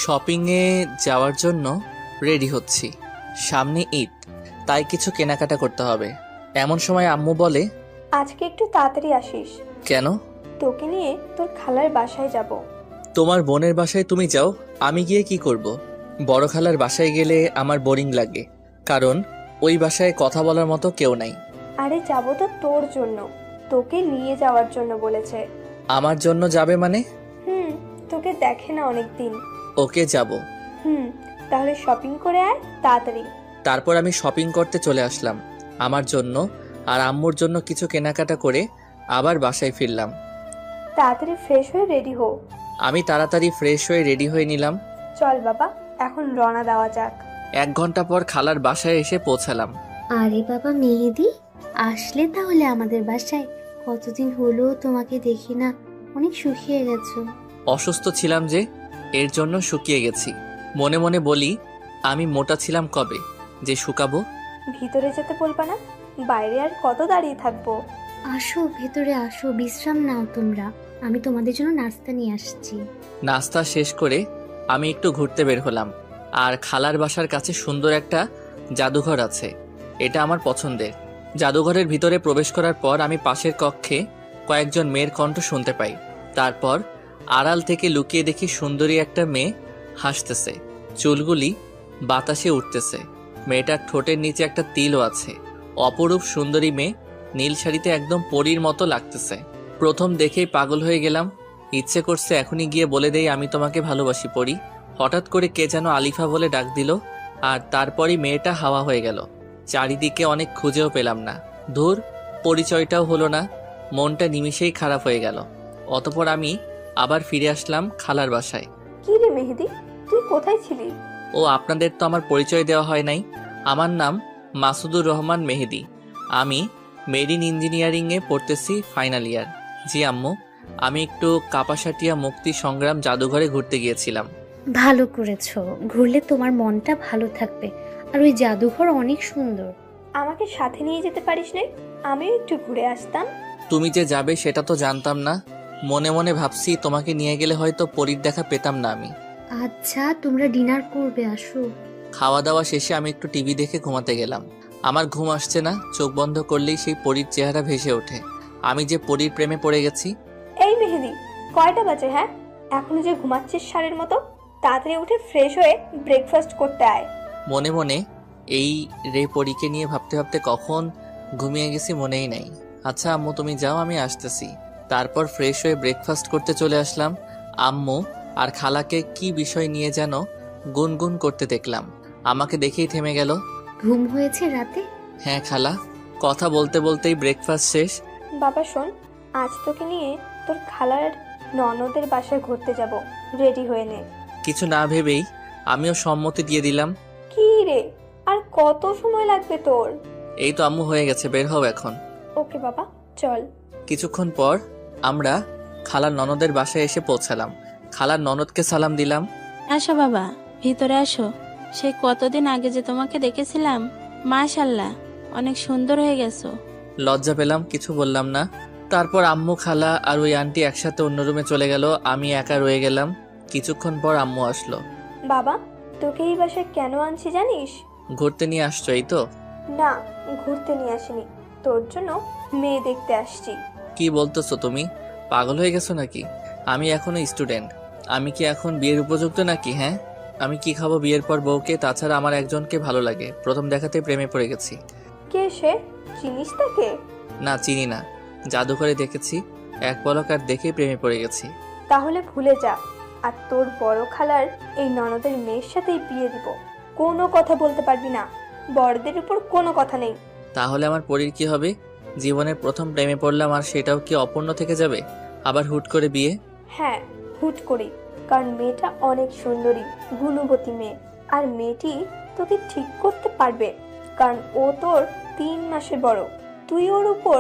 শপিংয়ে যাওয়ার জন্য রেডি হচ্ছি। সামনে ঈদ, তাই কিছু কেনাকাটা করতে হবে। এমন সময় আম্মু বলে, আজকে একটু তাড়াতাড়ি আসিস। কেন? তোকে নিয়ে তোর খালার বাসায় যাব। তোমার বোনের বাসায় তুমি যাও, আমি গিয়ে কি করব? বড় খালার বাসায় গেলে আমার বোরিং লাগে, কারণ ওই বাসায় কথা বলার মতো কেউ নাই। আরে যাব তো তোর জন্য, তোকে নিয়ে যাওয়ার জন্য বলেছে। আমার জন্য যাবে মানে? হুম, তোকে দেখে না অনেক দিন। ওকে, যাব। হুম, তাহলে শপিং করে আয় তাড়াতাড়ি। তারপর আমি শপিং করতে চলে আসলাম। আমার জন্য আর আম্মুর জন্য কিছু কেনাকাটা করে আবার বাসায় ফিরলাম। তাড়াতাড়ি ফ্রেশ হয়ে রেডি হো। আমি তাড়াতাড়ি ফ্রেশ হয়ে রেডি হয়ে নিলাম। চল বাবা, এখন রওনা দেওয়া যাক। 1 ঘন্টা পর খালার বাসায় এসে পৌঁছালাম। আরে বাবা মেহেদি, আসলে তাহলে আমাদের বাসায়? কতদিন হলো তোমাকে দেখি না, অনেক শুকিয়ে গেছো। অসুস্থ ছিলাম যে, এর জন্য শুকিয়ে গেছি। মনে মনে বলি, আমি মোটা ছিলাম কবে যে শুকাবো। ভিতরে যেতে বলবা না? বাইরে আর কত দাঁড়িয়ে থাকবো? আসো ভেতরে আসো, বিশ্রাম নাও তোমরা, আমি তোমাদের জন্য নাস্তা নিয়ে আসছি। নাস্তা শেষ করে আমি একটু ঘুরতে বের হলাম। আর খালার বাসার কাছে সুন্দর একটা জাদুঘর আছে, এটা আমার পছন্দের। জাদুঘরের ভিতরে প্রবেশ করার পর আমি পাশের কক্ষে কয়েকজন মেয়ের কণ্ঠ শুনতে পাই। তারপর আড়াল থেকে লুকিয়ে দেখি সুন্দরী একটা মেয়ে হাসতেছে, চুলগুলি বাতাসে উঠতেছে। মেয়েটার ঠোঁটের নিচে একটা তিলও আছে। অপরূপ সুন্দরী মেয়ে, নীল শাড়িতে একদম পরীর মতো লাগতেছে। প্রথম দেখেই পাগল হয়ে গেলাম। ইচ্ছে করছে এখনই গিয়ে বলে দেই আমি তোমাকে ভালোবাসি পড়ি। হঠাৎ করে কে যেন আলিফা বলে ডাক দিল, আর তারপরই মেয়েটা হাওয়া হয়ে গেল। চারিদিকে অনেক খুঁজেও পেলাম না। ধুর, পরিচয়টাও হলো না। মনটা নিমিষেই খারাপ হয়ে গেল। অতপর আমি আবার ফিরে আসলাম খালার বাসায়। কি রে মেহেদি, তুই কোথায় ছিলি? ও, আপনাদের তো আমার পরিচয় দেওয়া হয় নাই। আমার নাম মাসুদুর রহমান মেহেদি। আমি মেরিন ইঞ্জিনিয়ারিংয়ে পড়তেছি, ফাইনাল ইয়ার। জি আম্মু, আমি একটু কাপাসাটিয়া মুক্তি সংগ্রাম জাদুঘরে ঘুরতে গিয়েছিলাম। ভালো করেছো, ঘুরলে তোমার মনটা ভালো থাকবে। আর ওই জাদুঘর অনেক সুন্দর। আমাকে সাথে নিয়ে যেতে পারিস না? আমিও একটু ঘুরে আসতাম। তুমি যে যাবে সেটা তো জানতাম না। মনে মনে ভাবছি তোমাকে নিয়ে গেলে হয়তো পরীর দেখা পেতাম না আমি। আচ্ছা, তোমরা ডিনার করবে, আসো। খাওয়া দাওয়া শেষে আমি একটু টিভি দেখে ঘুমাতে গেলাম। আমার ঘুম আসছে না, চোখ বন্ধ করলেই সেই পরীর চেহারা ভেসে ওঠে। আমি যে পরীর প্রেমে পড়ে গেছি। এই মেহেদি, কয়টা বাজে? হ্যাঁ, এখনো যে ঘুমাচ্ছিস ষাঁড়ের মতো? তাড়াতাড়ি উঠে ফ্রেশ হয়ে ব্রেকফাস্ট করতে আয়। মনে মনে এই রে পরীকে নিয়ে ভাবতে ভাবতে কখন ঘুমিয়ে গেছি মনেই নাই। আচ্ছা আম্মু, তুমি যাও, আমি আসতেছি। তারপর ফ্রেশ হয়ে ব্রেকফাস্ট করতে চলে আসলাম। আম্মু আর খালাকে কি বিষয় নিয়ে যেন গুনগুন করতে দেখলাম। আমাকে দেখেই থেমে গেল। ঘুম হয়েছে রাতে? হ্যাঁ খালা। কথা বলতে বলতেই ব্রেকফাস্ট শেষ। বাবা শোন, আজ তোকে নিয়ে তোর খালার ননদের বাসায় ঘুরতে যাব, রেডি হয়ে নে। কিছু না ভেবেই আমিও সম্মতি দিয়ে দিলাম। কি রে, আর কত সময় লাগবে তোর? এই তো আম্মু, হয়ে গেছে, বের হও এখন। ওকে বাবা, চল। কিছুক্ষণ পর আমরা খালার ননদের বাসায় এসে পৌঁছালাম। খালার ননদকে সালাম দিলাম। আসো বাবা, ভিতরে আসো। সেই কতদিন আগে যে তোমাকে দেখেছিলাম, মাশাআল্লাহ অনেক সুন্দর হয়ে গেছো। লজ্জা পেলাম, কিছু বললাম না। তারপর আম্মু, খালা আর ওই আন্টি একসাথে অন্য রুমে চলে গেল। আমি একা রয়ে গেলাম। কিছুক্ষণ পর আম্মু আসলো। বাবা, তোকে এই বাসায় কেন আনছি জানিস? ঘুরতে নিয়ে আসছো, এই তো? না, ঘুরতে নিয়ে আসিনি, তোর জন্য মেয়ে দেখতে আসছি। কি বলতেছো তুমি? পাগল হয়ে গেছো নাকি? আমি এখনো স্টুডেন্ট। আমি কি এখন বিয়ের উপযুক্ত নাকি? হ্যাঁ, আমি কি খাবো বিয়ের পর বউকে? তাছাড়া আমার একজনকে ভালো লাগে, প্রথম দেখাতে প্রেমে পড়ে গেছি। কে সে? চিনিস তাকে? না, চিনি না। জাদুঘরে দেখেছি, এক পলক আর দেখেই প্রেমে পড়ে গেছি। তাহলে ভুলে যা, আর তোর বড় খালার এই ননদের মেয়ের সাথেই বিয়ে দিব। কোনো কথা বলতে পারবি না, বড়দের উপর কোনো কথা নেই। তাহলে আমার পরীর কি হবে? জীবনের প্রথম প্রেমে পড়লাম, আর সেটাও কি অপূর্ণ থেকে যাবে? আবার হুট করে বিয়ে? হ্যাঁ, হুট করি, কারণ মেয়েটা অনেক সুন্দরী, গুণবতী মেয়ে। আর মেয়েটি তোকে ঠিক করতে পারবে, কারণ ও তোর 3 মাসের বড়। তুই ওর উপর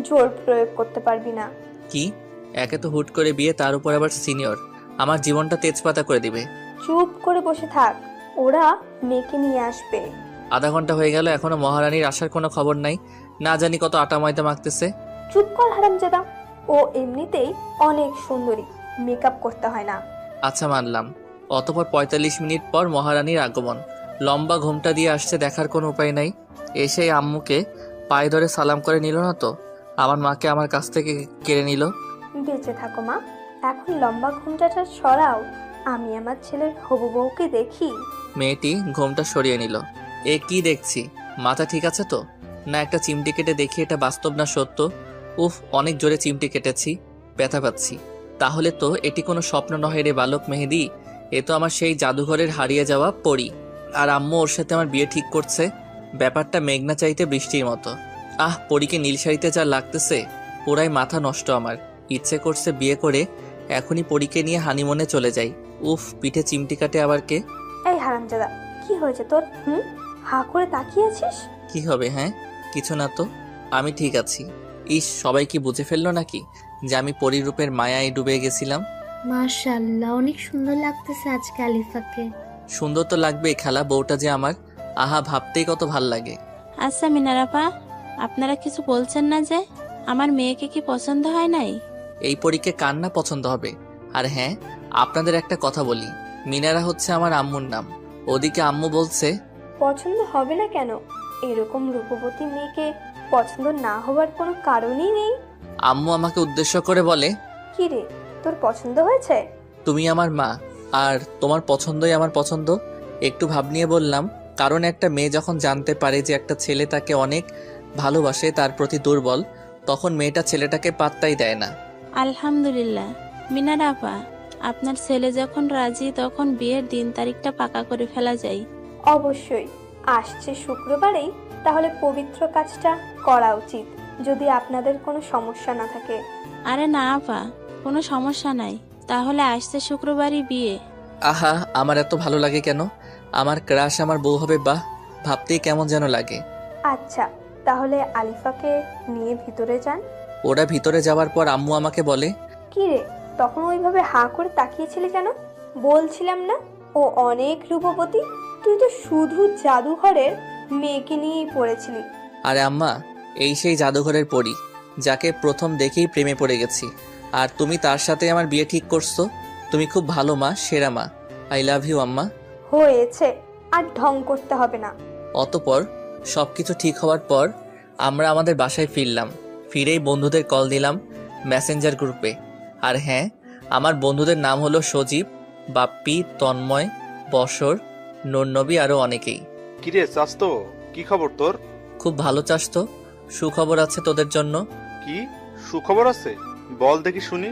জোর প্রয়োগ করতে পারবি না। কি? একে তো হুট করে বিয়ে, তার উপর আবার সিনিয়র। আমার জীবনটা তেজপাতা করে দিবে। চুপ করে বসে থাক, ওরা মেয়েকে নিয়ে আসবে। আধা ঘন্টা হয়ে গেল, এখনো মহারানীর আসার কোনো খবর নাই। না জানি কত আটা ময়দা মাখতেছে। চুপ কর হারামজাদা, ও এমনিতেই অনেক সুন্দরী, মেকআপ করতে হয় না। আচ্ছা মানলাম, অতঃপর ৪৫ মিনিট পর মহারানীর আগমন। লম্বা ঘোমটা দিয়ে আসছে, দেখার কোনো উপায় নাই। এসেই আম্মুকে পায়ে ধরে সালাম করে নিল না তো, আমার মাকে আমার কাছ থেকে কেড়ে নিল। বেঁচে থাকো মা। এখন লম্বা ঘুমটাটা সরাও, আমি আমার ছেলের হবু বউকে দেখি। মেয়েটি ঘোমটা সরিয়ে নিল। এ কি দেখছি, মাথা ঠিক আছে তো? না একটা চিমটি কেটে দেখি এটা বাস্তব না সত্য। উফ, অনেক জোরে চিমটি কেটেছি, ব্যথা পাচ্ছি। তাহলে তো এটি কোনো স্বপ্ন নহে রে বালক মেহেদি, এ তো আমার সেই জাদুঘরের হারিয়ে যাওয়া পরী। আর আম্মু ওর সাথে আমার বিয়ে ঠিক করছে। ব্যাপারটা মেঘনা চাইতে বৃষ্টির মতো। আহ, পরীকে নীল শাড়িতে যা লাগতেছে, পুরাই মাথা নষ্ট আমার। ইচ্ছে করছে বিয়ে করে এখনই পরীকে নিয়ে হানিমুনে চলে যাই। উফ, পিঠে চিমটি কাটে আবার কে? এই হারামজাদা, কি হয়েছে তোর? হা করে তাকিয়েছিস? কি হবে? হ্যাঁ, কিছু না তো, আমি ঠিক আছি। ইস, সবাই কি বুঝে ফেললো নাকি যে আমি পরিরূপের মায়ায় ডুবে গেছিলাম? মাশাআল্লাহ, অনেক সুন্দর লাগতেছে আজকে আলিফাকে। সুন্দর তো লাগবেই, খালা, বউটা যে আমার, আহা, ভাবতেই কত ভাল লাগে। আচ্ছা মিনারাপা, আপনারা কিছু বলছেন না যে? আমার মেয়েকে কি পছন্দ হয় নাই? এই পরীকে কার না পছন্দ হবে? আর হ্যাঁ, আপনাদের একটা কথা বলি, মিনারা হচ্ছে আমার আম্মুর নাম। ওদিকে আম্মু বলছে পছন্দ হবে না কেন? এরকম রূপবতী মেয়েকে পছন্দ না হওয়ার কোনো কারণই নেই। আম্মু আমাকে উদ্দেশ্য করে বলে, কি রে, তোর পছন্দ হয়েছে? তুমি আমার মা, আর তোমার পছন্দই আমার পছন্দ। একটু ভাব নিয়ে বললাম, কারণ একটা মেয়ে যখন জানতে পারে যে একটা ছেলে তাকে অনেক ভালোবাসে, তার প্রতি দুর্বল, তখন মেয়েটা ছেলেটাকে পাত্তাই দেয় না। আলহামদুলিল্লাহ মিনারাপা, আপনার ছেলে যখন রাজি তখন বিয়ের দিন তারিখটা পাকা করে ফেলা যায়। অবশ্যই আসছে শুক্রবারেই তাহলে পবিত্র কাজটা করা উচিত, যদি আপনাদের কোনো সমস্যা না থাকে। আরে না আপা, কোনো সমস্যা নাই। তাহলে আসছে শুক্রবারই বিয়ে। আহা, আমার এত ভালো লাগে কেন? আমার ক্রাশ আমার বউ হবে, বাহ, ভাবতেই কেমন যেন লাগে। আচ্ছা, তাহলে আলিফাকে নিয়ে ভিতরে যান। ওরা ভিতরে যাওয়ার পর আম্মু আমাকে বলে, কি রে, তখন ওইভাবে হা করে তাকিয়েছিলি কেন? বলছিলাম না ও অনেক রূপবতী? তুই তো শুধু জাদুঘরের মেয়েকে নিয়েই পড়েছিলি। আরে আম্মা, এই সেই জাদুঘরের পরী যাকে প্রথম দেখেই প্রেমে পড়ে গেছি। আর তুমি তার সাথে আমার বিয়ে ঠিক করছো। তুমি খুব ভালো মা, সেরা মা। আই লাভ ইউ আম্মা। হয়েছে, আর ঢং করতে হবে না। অতপর সবকিছু ঠিক হওয়ার পর আমরা আমাদের বাসায় ফিরলাম। ফিরেই বন্ধুদের কল দিলাম মেসেঞ্জার গ্রুপে। আর হ্যাঁ, আমার বন্ধুদের নাম হলো সজীব, বাপ্পি, তন্ময়, বসর, নূরনবী, আরও অনেকেই। কিরে চাস্তো, কি খবর তোর? খুব ভালো চাস তো, সুখবর আছে তোদের জন্য। কি সুখবর আছে? বল দেখি শুনি।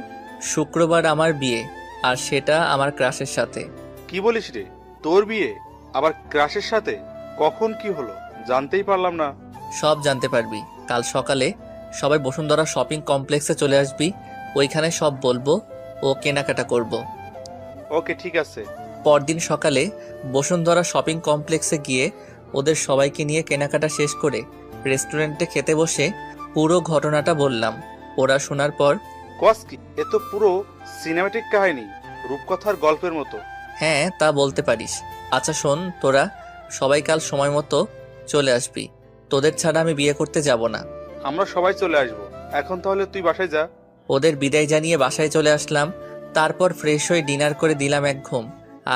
শুক্রবার আমার বিয়ে, আর সেটা আমার ক্রাশের সাথে। কি বলিস রে, তোর বিয়ে আবার ক্রাশের সাথে? কখন কি হলো জানতেই পারলাম না। সব জানতে পারবি কাল সকালে। সবাই বসুন্ধরা শপিং কমপ্লেক্সে চলে আসবি, ওইখানে সব বলবো ও কেনাকাটা করব। ওকে, ঠিক আছে। পরদিন সকালে বসুন্ধরা শপিং কমপ্লেক্সে গিয়ে ওদের সবাইকে নিয়ে কেনাকাটা শেষ করে রেস্টুরেন্টে খেতে বসে পুরো ঘটনাটা বললাম। ওরা শোনার পর, কস কি, এ তো পুরো সিনেমাটিক কাহিনী, রূপকথার গল্পের মতো। হ্যাঁ, তা বলতে পারিস। আচ্ছা শোন, তোরা সবাই কাল সময় মতো চলে আসবি। তোদের ছাড়া আমি বিয়ে করতে যাব না। আমরা সবাই চলে আসবো। এখন তাহলে তুই বাসায় যা। ওদের বিদায় জানিয়ে বাসায় চলে আসলাম। তারপর ফ্রেশ হয়ে ডিনার করে দিলাম এক ঘুম।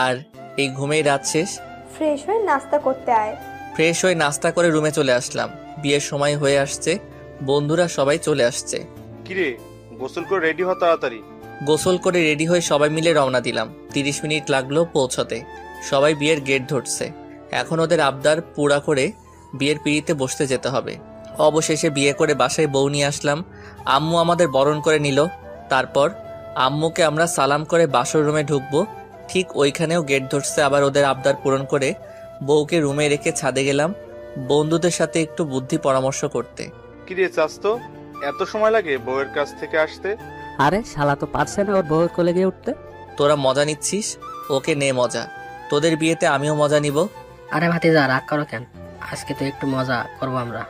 আর এই ঘুমেই রাত শেষ। ফ্রেশ হয়ে নাস্তা করতে আয়। ফ্রেশ হয়ে নাস্তা করে রুমে চলে আসলাম। বিয়ের সময় হয়ে আসছে, বন্ধুরা সবাই চলে আসছে। কিরে, গোসল করে রেডি হ তাড়াতাড়ি। গোসল করে রেডি হয়ে সবাই মিলে রওনা দিলাম। 30 মিনিট লাগলো পৌঁছতে। সবাই বিয়ের গেট ধরছে। এখন ওদের আবদার পুরা করে বিয়ের পিঁড়িতে বসতে যেতে হবে। অবশেষে বিয়ে করে বাসায় বউ নিয়ে আসলাম। আম্মু আমাদের বরণ করে নিল। তারপর আম্মুকে আমরা সালাম করে বাসর রুমে ঢুকবো। ঠিক ওইখানেও গেট ধরছে আবার ওদের আবদার পূরণ করে বউকে রুমে রেখে ছাদে গেলাম বন্ধুদের সাথে একটু বুদ্ধি পরামর্শ করতে। কিরে চাস্তো, এত সময় লাগে বউয়ের কাছ থেকে আসতে? আরে শালা তো পারছে না ওর বউয়ের কোলে গিয়ে উঠতে। তোরা মজা নিচ্ছিস, ওকে নে মজা। তোদের বিয়েতে আমিও মজা নিব। আরে ভাতিজা, রাগ করো কেন? আজকে তো একটু মজা করবো আমরা।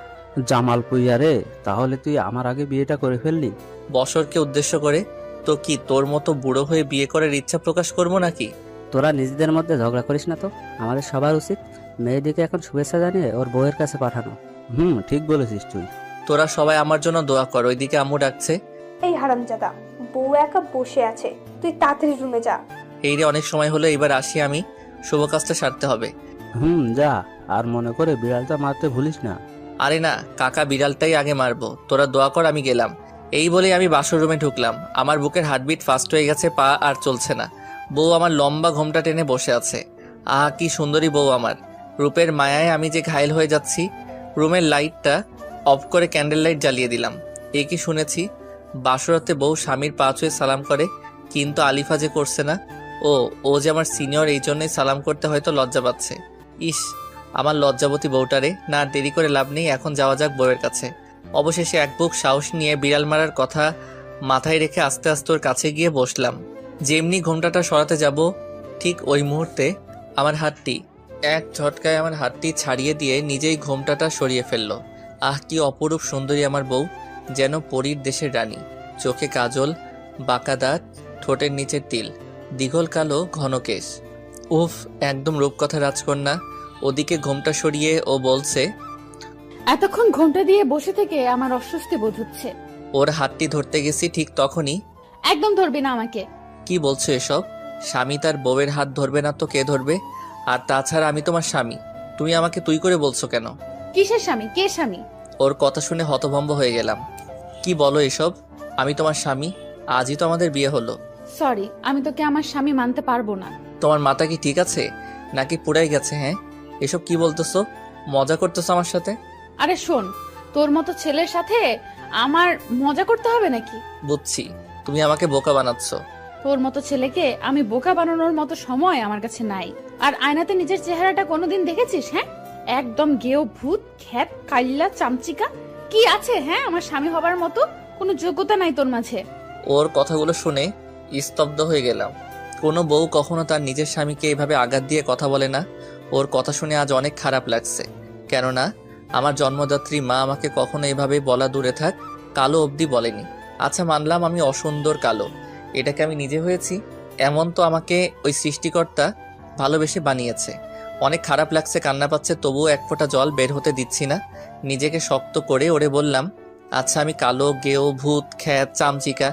জামাল পুইয়া রে, তাহলে তুই আমার আগে বিয়েটা করে ফেললি? বছরকে উদ্দেশ্য করে, তো কি তোর মতো বুড়ো হয়ে বিয়ে করার ইচ্ছা প্রকাশ করবো নাকি? তোরা নিজেদের মধ্যে ঝগড়া করিস না তো। আমাদের সবার উচিত মেয়েদিকে এখন শুভেচ্ছা জানিয়ে ওর বউয়ের কাছে পাঠানো। ঠিক বলেছিস তুই। তোরা সবাই আমার জন্য দোয়া কর। ওইদিকে আম্মু ডাকছে। এই হারামজাদা, বউ একা বসে আছে, তুই তাড়াতাড়ি রুমে যা। এই রে, অনেক সময় হলো, এবার আসি আমি, শুভ কাজটা সারতে হবে। যা, আর মনে করে বিড়ালটা মারতে ভুলিস না। আরে না কাকা, বিড়ালটাই আগে মারবো, তোরা দোয়া কর, আমি গেলাম। এই বলে আমি বাসর রুমে ঢুকলাম। আমার বুকের হার্টবিট ফাস্ট হয়ে গেছে, পা আর চলছে না। বউ আমার লম্বা ঘোমটা টেনে বসে আছে। আহা কি সুন্দরী বউ আমার, রূপের মায়ায় আমি যে ঘায়েল হয়ে যাচ্ছি। রুমের লাইটটা অফ করে ক্যান্ডেল লাইট জ্বালিয়ে দিলাম। এ কি শুনেছি, বাসরাতে বউ স্বামীর পা ছুঁয়ে সালাম করে, কিন্তু আলিফা যে করছে না। ও যে আমার সিনিয়র, এই জন্যই সালাম করতে হয়তো লজ্জা পাচ্ছে। ইস, আমার লজ্জাবতী বউটারে। না আর দেরি করে লাভ নেই, এখন যাওয়া যাক বউয়ের কাছে। অবশেষে এক বুক সাহস নিয়ে বিড়াল মারার কথা মাথায় রেখে আস্তে আস্তে ওর কাছে গিয়ে বসলাম। যেমনি ঘোমটাটা সরাতে যাব, ঠিক ওই মুহূর্তে আমার হাতটি এক ঝটকায় আমার হাতটি ছাড়িয়ে দিয়ে নিজেই ঘোমটাটা সরিয়ে ফেললো। আহ কি অপরূপ সুন্দরী আমার বউ, যেন পরীর দেশের রানী। চোখে কাজল, বাঁকা দাঁত, ঠোঁটের নিচের তিল, দীঘল কালো ঘন কেশ। উফ, একদম রূপকথা রাজকন্যা। ওদিকে ঘোমটা সরিয়ে ও বলছে, এতক্ষণ ঘোমটা দিয়ে বসে থেকে আমার অস্বস্তি বোধ হচ্ছে। ওর হাতটি ধরতে গেছি, ঠিক তখনই, একদম ধরবি না আমাকে। কি বলছো এসব? স্বামী তার বউয়ের হাত ধরবে না তো কে ধরবে? আর তাছাড়া আমি তোমার স্বামী, তুমি আমাকে তুই করে বলছো কেন? কিসের স্বামী? কে স্বামী? ওর কথা শুনে হতভম্ব হয়ে গেলাম। কি বলো এসব? আমি তোমার স্বামী, আজই তো আমাদের বিয়ে হলো। সরি, আমি তোকে আমার স্বামী মানতে পারবো না। তোমার মাথা কি ঠিক আছে নাকি পুরাই গেছে? হ্যাঁ, এসব কি বলতেছো? মজা করতেছো আমার সাথে? আরে শোন, তোর মতো ছেলের সাথে আমার মজা করতে হবে নাকি? বুঝছি, তুমি আমাকে বোকা বানাচ্ছ। তোর মতো ছেলেকে আমি বোকা বানানোর মতো সময় আমার কাছে নাই। আর আয়নাতে নিজের চেহারাটা কোনোদিন দেখেছিস? হ্যাঁ, একদম গেও ভূত, খ্যাত, কাইল্লা, চামচিকা। কি আছে হ্যাঁ আমার স্বামী হবার মতো? কোনো যোগ্যতা নাই তোর মাঝে। ওর কথাগুলো শুনে স্তব্ধ হয়ে গেলাম। কোনো বউ কখনো তার নিজের স্বামীকে এভাবে আঘাত দিয়ে কথা বলে না। ওর কথা শুনে আজ অনেক খারাপ লাগছে, কেননা আমার জন্মদাত্রী মা আমাকে কখনো এভাবে বলা দূরে থাক, কালো অবধি বলেনি। আচ্ছা মানলাম আমি অসুন্দর কালো, এটাকে আমি নিজে হয়েছি, এমন তো আমাকে ওই সৃষ্টিকর্তা ভালোবেসে বানিয়েছে। অনেক খারাপ লাগছে, কান্না পাচ্ছে, তবুও এক ফোঁটা জল বের হতে দিচ্ছি না। নিজেকে শক্ত করে ওরে বললাম, আচ্ছা আমি কালো, গেও, ভূত, খ্যাত, চামচিকা,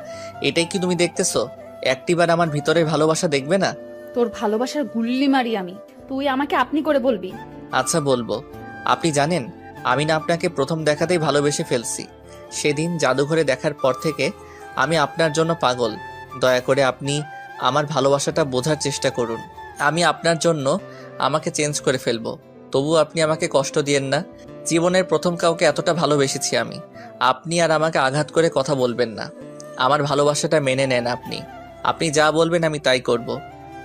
এটাই কি তুমি দেখতেছো? একটিবার আমার ভিতরের ভালোবাসা দেখবে না? তোর ভালোবাসার গুল্লি মারি আমি, তুই আমাকে আপনি করে বলবি? আচ্ছা বলবো। আপনি জানেন, আমি না আপনাকে প্রথম দেখাতেই ভালোবেসে ফেলছি। সেদিন জাদুঘরে দেখার পর থেকে আমি আপনার জন্য পাগল। দয়া করে আপনি আমার ভালোবাসাটা বোঝার চেষ্টা করুন। আমি আপনার জন্য আমাকে চেঞ্জ করে ফেলবো, তবু আপনি আমাকে কষ্ট দিয়েন না। জীবনের প্রথম কাউকে এতটা ভালোবেসেছি আমি। আপনি আর আমাকে আঘাত করে কথা বলবেন না। আমার ভালোবাসাটা মেনে নেন আপনি। আপনি যা বলবেন আমি তাই করব।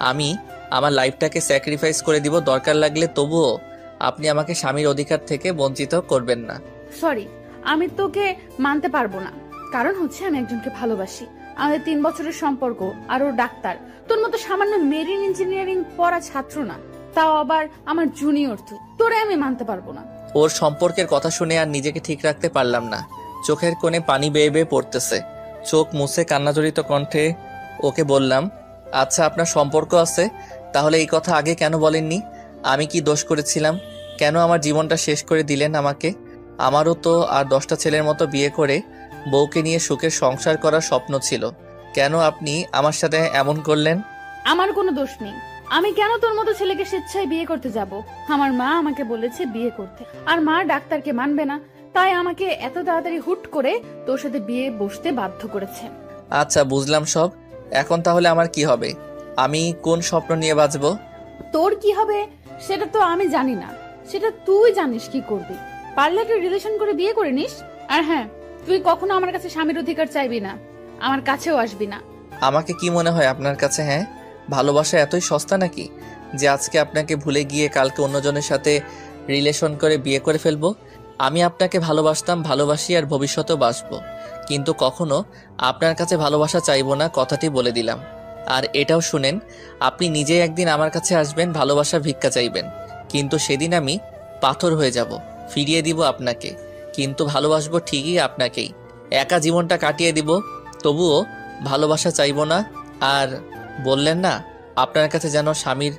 আমি আমার লাইফটাকে স্যাক্রিফাইস করে দিব দরকার লাগলে, তবুও আপনি আমাকে স্বামীর অধিকার থেকে বঞ্চিত করবেন না। সরি, আমি তোকে মানতে পারবো না। কারণ হচ্ছে আমি একজনকে ভালোবাসি। আমাদের 3 বছরের সম্পর্ক, আর ও ডাক্তার। তোর মতো সামান্য মেরিন ইঞ্জিনিয়ারিং পড়া ছাত্র না, তাও আবার আমার জুনিয়র। তোরে আমি মানতে পারবো না। ওর সম্পর্কের কথা শুনে আর নিজেকে ঠিক রাখতে পারলাম না। চোখের কোণে পানি বেয়ে বেয়ে পড়তেছে। চোখ মুছে কান্নাজড়িত কণ্ঠে ওকে বললাম, আচ্ছা আপনার সম্পর্ক আছে, তাহলে এই কথা আগে কেন বলেননি? আমি কি দোষ করেছিলাম? কেন আমার জীবনটা শেষ করে দিলেন আমাকে? আমারও তো আর 10টা ছেলের মতো বিয়ে করে বউকে নিয়ে সুখের সংসার করার স্বপ্ন ছিল। কেন আপনি আমার সাথে এমন করলেন? আমার কোনো দোষ নেই। আমি কেন তোর মতো ছেলেকে স্বেচ্ছায় বিয়ে করতে যাব? আমার মা আমাকে বলেছে বিয়ে করতে, আর মা ডাক্তারকে মানবে না, তাই আমাকে এত তাড়াতাড়ি হুট করে তোর সাথে বিয়ে বসতে বাধ্য করেছে। আচ্ছা বুঝলাম সব। এখন তাহলে আমার কি হবে? আমি কোন স্বপ্ন নিয়ে বাঁচবো? তোর কি হবে সেটা তো আমি জানি না, সেটা তুই জানিস কি করবি। পারলে তুই রিলেশন করে বিয়ে করে নিস। আর হ্যাঁ, তুই কখনো আমার কাছে স্বামীর অধিকার চাইবি না, আমার কাছেও আসবি না। আমাকে কি মনে হয় আপনার কাছে? হ্যাঁ, ভালোবাসা এতই সস্তা নাকি যে আজকে আপনাকে ভুলে গিয়ে কালকে অন্যজনের সাথে রিলেশন করে বিয়ে করে ফেলবো? আমি আপনাকে ভালোবাসতাম, ভালোবাসি, আর ভবিষ্যতেও বাসবো, কিন্তু কখনো আপনার কাছে ভালোবাসা চাইবো না, কথাটি বলে দিলাম। আর এটাও শুনেন, আপনি নিজেই একদিন আমার কাছে আসবেন, ভালোবাসা ভিক্ষা চাইবেন, কিন্তু সেদিন আমি পাথর হয়ে যাব, ফিরিয়ে দিব আপনাকে, কিন্তু ভালোবাসবো ঠিকই আপনাকেই। একা জীবনটা কাটিয়ে দিব, তবুও ভালোবাসা চাইবো না। আর বললেন না আপনার কাছে যেন স্বামীর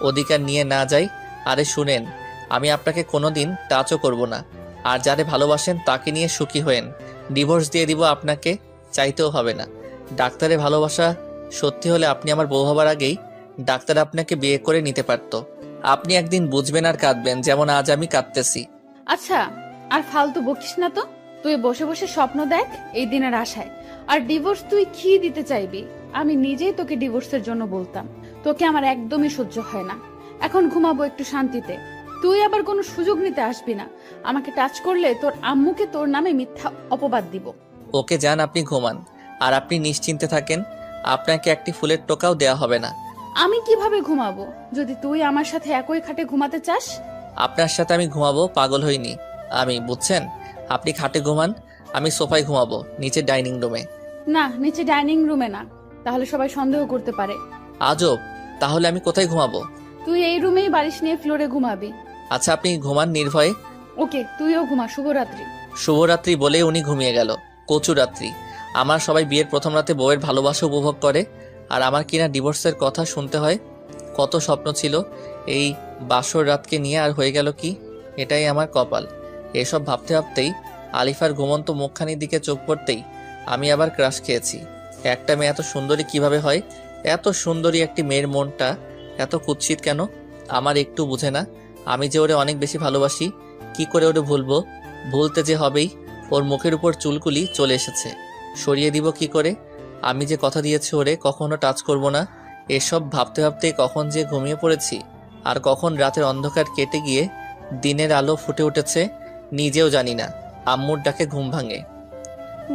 অধিকার নিয়ে না যাই। আরে শুনেন, আমি আপনাকে কোনোদিন টাচও করব না। আর যারে ভালোবাসেন তাকে নিয়ে সুখী হয়েন। ডিভোর্স দিয়ে দিব আপনাকে, চাইতেও হবে না। ডাক্তারের ভালোবাসা সত্যি হলে আপনি আমার বউ হবার আগেই ডাক্তার আপনাকে বিয়ে করে নিতে পারতো। আপনি একদিন বুঝবেন আর কাঁদবেন, যেমন আজ আমি কাঁদতেছি। আচ্ছা, আর ফালতু বকিস না তো। তুই বসে বসে স্বপ্ন দেখ এই দিনের আশায়। আর ডিভোর্স তুই কি দিতে চাইবি? আমি নিজেই তোকে ডিভোর্সের জন্য বলতাম। তোকে আমার একদমই সহ্য হয় না। এখন ঘুমাবো একটু শান্তিতে। তুই আবার কোনো সুযোগ নিতে আসবি না। আমাকে টাচ করলে তোর আম্মুকে তোর নামে মিথ্যা অপবাদ দিব। ওকে যান, আপনি ঘুমান। আর আপনি নিশ্চিন্তে থাকেন, আপনাকে একটি ফুলের টোকাও দেয়া হবে না। আমি কিভাবে ঘুমাবো যদি তুই আমার সাথে একই খাটে ঘুমাতে চাস? আপনার সাথে আমি ঘুমাবো, পাগল হইনি আমি, বুঝছেন? আপনি খাটে ঘুমান, আমি সোফায় ঘুমাবো, নিচে ডাইনিং রুমে। না, নিচে ডাইনিং রুমে না, তাহলে সবাই সন্দেহ করতে পারে। আজব, তাহলে আমি কোথায় ঘুমাবো? তুই এই রুমেই বালিশ নিয়ে ফ্লোরে ঘুমাবি। আচ্ছা, আপনি ঘুমান নির্ভয়ে। ওকে, তুইও ঘুমা। শুভরাত্রি। শুভরাত্রি বলে উনি ঘুমিয়ে গেল। কচু রাত্রি। আমার সবাই বিয়ের প্রথম রাতে বউয়ের ভালোবাসা উপভোগ করে, আর আমার কিনা ডিভোর্সের কথা শুনতে হয়। কত স্বপ্ন ছিল এই বাসর রাতকে নিয়ে, আর হয়ে গেল কি? এটাই আমার কপাল। এসব ভাবতে ভাবতেই আলিফার ঘুমন্ত মুখখানির দিকে চোখ পড়তেই আমি আবার ক্রাশ খেয়েছি। একটা মেয়ে এত সুন্দরী কিভাবে হয়? এত সুন্দরী একটি মেয়ের মনটা এত কুৎসিত কেন? আমার একটু বুঝে না। আমি যে ওরে অনেক বেশি ভালোবাসি, কি করে ওরে ভুলবো? ভুলতে যে হবেই। ওর মুখের উপর চুলকুলি চলে এসেছে, সরিয়ে দিব কি করে? আমি যে কথা দিয়েছি ওরে কখনো টাচ করব না, এসব ভাবতে ভাবতে কখন যে ঘুমিয়ে পড়েছি, আর কখন রাতের অন্ধকার কেটে গিয়ে দিনের আলো ফুটে উঠেছে নিজেও জানি না। আম্মুর ডাকে ঘুম ভাঙে।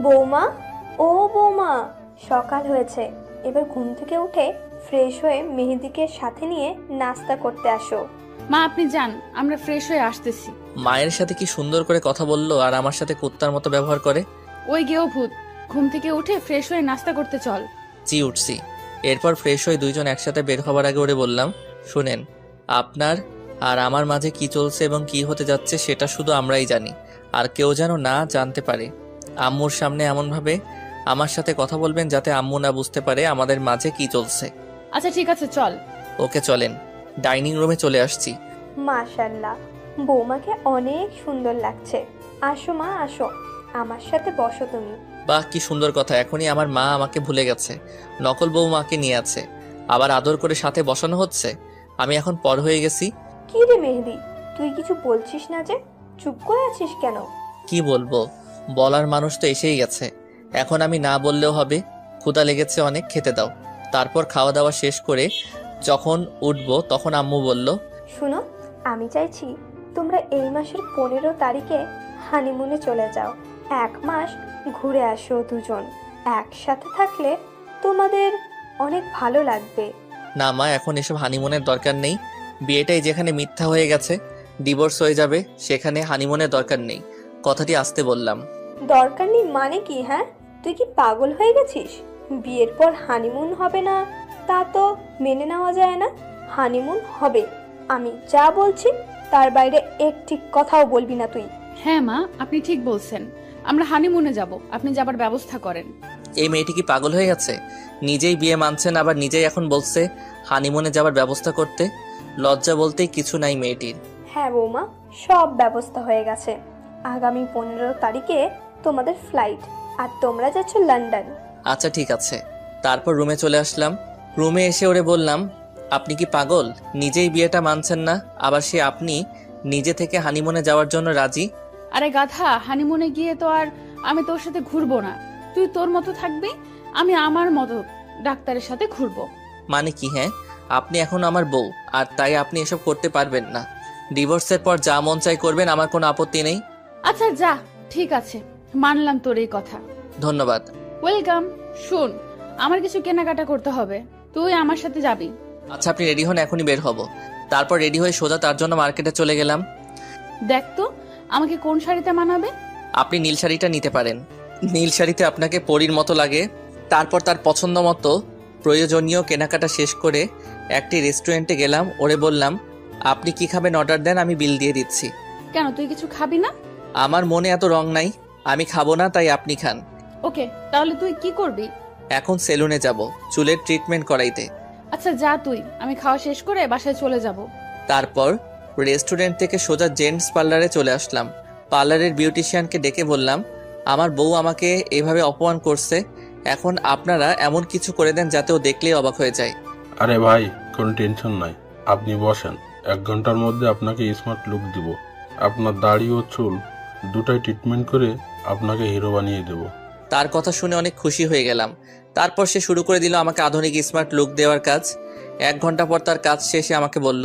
বৌমা, ও বৌমা, সকাল হয়েছে। এবার ঘুম থেকে উঠে ফ্রেশ হয়ে মেহেদিকে সাথে নিয়ে নাস্তা করতে আসো। মা, আপনি যান, আমরা ফ্রেশ হয়ে আসতেছি। মায়ের সাথে কি সুন্দর করে কথা বললো, আর আমার সাথে কুত্তার মতো ব্যবহার করে। ওই গেও ভূত, ঘুম থেকে উঠে ফ্রেশ হয়ে নাস্তা করতে চল। জি উঠছি। এরপর ফ্রেশ হয়ে দুইজন একসাথে বের হবার আগে ওরে বললাম, শুনেন, আপনার আর আমার মাঝে কি চলছে এবং কি হতে যাচ্ছে সেটা শুধু আমরাই জানি, আর কেউ যেন না জানতে পারে। আম্মুর সামনে এমনভাবে আমার সাথে কথা বলবেন যাতে আম্মু না বুঝতে পারে আমাদের মাঝে কি চলছে। আচ্ছা ঠিক আছে, চল। ওকে চলেন। ডাইনিং রুমে চলে আসছি। মাশাল্লাহ, বৌমাকে অনেক সুন্দর লাগছে। আসো মা, আসো, আমার সাথে বসো তুমি। বাহ, কি সুন্দর কথা! এখনই আমার মা আমাকে ভুলে গেছে, নকল বউ মাকে নিয়ে আছে, আবার আদর করে সাথে বসানো হচ্ছে। আমি এখন পর হয়ে গেছি। কি রে মেহেদি, তুই কিছু বলছিস না যে? চুপ করে আছিস কেন? কি বলবো, বলার মানুষ তো এসেই গেছে, এখন আমি না বললেও হবে। ক্ষুধা লেগেছে অনেক, খেতে দাও। তারপর খাওয়া দাওয়া শেষ করে যখন উঠবো তখন আম্মু বলল, শুনো, আমি চাইছি তোমরা এই মাসের 15 তারিখে হানিমুনে চলে যাও। 1 মাস ঘুরে আসো দুজন। একসাথে থাকলে তোমাদের অনেক ভালো লাগবে। না মা, এখন এসব হানিমুনের দরকার নেই। বিয়েটাই যেখানে মিথ্যা হয়ে গেছে, ডিভোর্স হয়ে যাবে, সেখানে হানিমুনের দরকার নেই। কথাটি আসতে বললাম। দরকার নেই মানে কি? হ্যাঁ, তুই কি পাগল হয়ে গেছিস? বিয়ের পর হানিমুন হবে না তা তো মেনে নেওয়া যায় না। হানিমুন হবে, আমি যা বলছি তার বাইরে একটি কথাও বলবি না তুই। হ্যাঁ মা, আপনি ঠিক বলছেন। আমরা হানিমুনে যাব, আপনি যাবার ব্যবস্থা করেন। এই মেয়েটি কি পাগল হয়ে গেছে? নিজেই বিয়ে মানছেন, আবার নিজেই এখন বলছে হানিমুনে যাবার ব্যবস্থা করতে। লজ্জা বলতেই কিছু নাই মেয়েটির। হ্যাঁ বৌমা, সব ব্যবস্থা হয়ে গেছে। আগামী 15 তারিখে তোমাদের ফ্লাইট, আর তোমরা যাচ্ছ লন্ডন। আচ্ছা ঠিক আছে। তারপর রুমে চলে আসলাম। রুমে এসে ওরে বললাম, আপনি কি পাগল? নিজেই বিয়েটা মানছেন না, আবার সে আপনি নিজে থেকে হানিমুনে যাওয়ার জন্য রাজি। আরে গাধা, হানিমুনে গিয়ে তো আর আমি তোর সাথে ঘুরবো না। তুই তোর মতো থাকবি, আমি আমার মতো ডাক্তারের সাথে ঘুরবো। মানে কি? হ্যাঁ, আপনি এখন আমার বউ, আর তাই আপনি এসব করতে পারবেন না। ডিভোর্সের পর যা মন চাই করবেন, আমার কোনো আপত্তি নেই। আচ্ছা যা, ঠিক আছে, মানলাম তোর এই কথা। ধন্যবাদ। ওয়েলকাম। শুন, আমার কিছু কেনাকাটা করতে হবে, তুই আমার সাথে যাবি। আচ্ছা আপনি রেডি হন, এখনই বের হব। তারপর রেডি হয়ে সোজা তার জন্য মার্কেটে চলে গেলাম। দেখ তো আমাকে কোন শাড়িতে মানাবে। আপনি নীল শাড়িটা নিতে পারেন। নীল শাড়িতে আপনাকে পরীর মতো লাগে। তারপর তার পছন্দ মতো প্রয়োজনীয় কেনাকাটা শেষ করে একটি রেস্টুরেন্টে গেলাম। ওরে বললাম, আপনি কি খাবেন অর্ডার দেন, আমি বিল দিয়ে দিচ্ছি। কেন, তুই কিছু খাবি না? আমার মনে এত রং নাই, আমি খাবো না, তাই আপনি খান। ওকে, তাহলে তুই কি করবি? এখন সেলুনে যাব চুলের ট্রিটমেন্ট করাইতে। আচ্ছা যা তুই, আমি খাওয়া শেষ করে বাসায় চলে যাব। তারপর রেস্টুরেন্ট থেকে সোজা জেন্টস পার্লারে চলে আসলাম। পার্লারের বিউটিশিয়ানকে ডেকে বললাম, আমার বউ আমাকে এভাবে অপমান করছে, এখন আপনারা এমন কিছু করে দেন যাতে ও দেখলেই অবাক হয়ে যায়। আরে ভাই, কোনো টেনশন নাই, আপনি বসেন। 1 ঘন্টার মধ্যে আপনাকে স্মার্ট লুক দিব। আপনার দাড়ি ও চুল দুটাই ট্রিটমেন্ট করে আপনাকে হিরো বানিয়ে দেব। তার কথা শুনে অনেক খুশি হয়ে গেলাম। তারপর সে শুরু করে দিল আমাকে আধুনিক স্মার্ট লুক দেওয়ার কাজ। 1 ঘন্টা পর তার কাজ শেষে আমাকে বলল,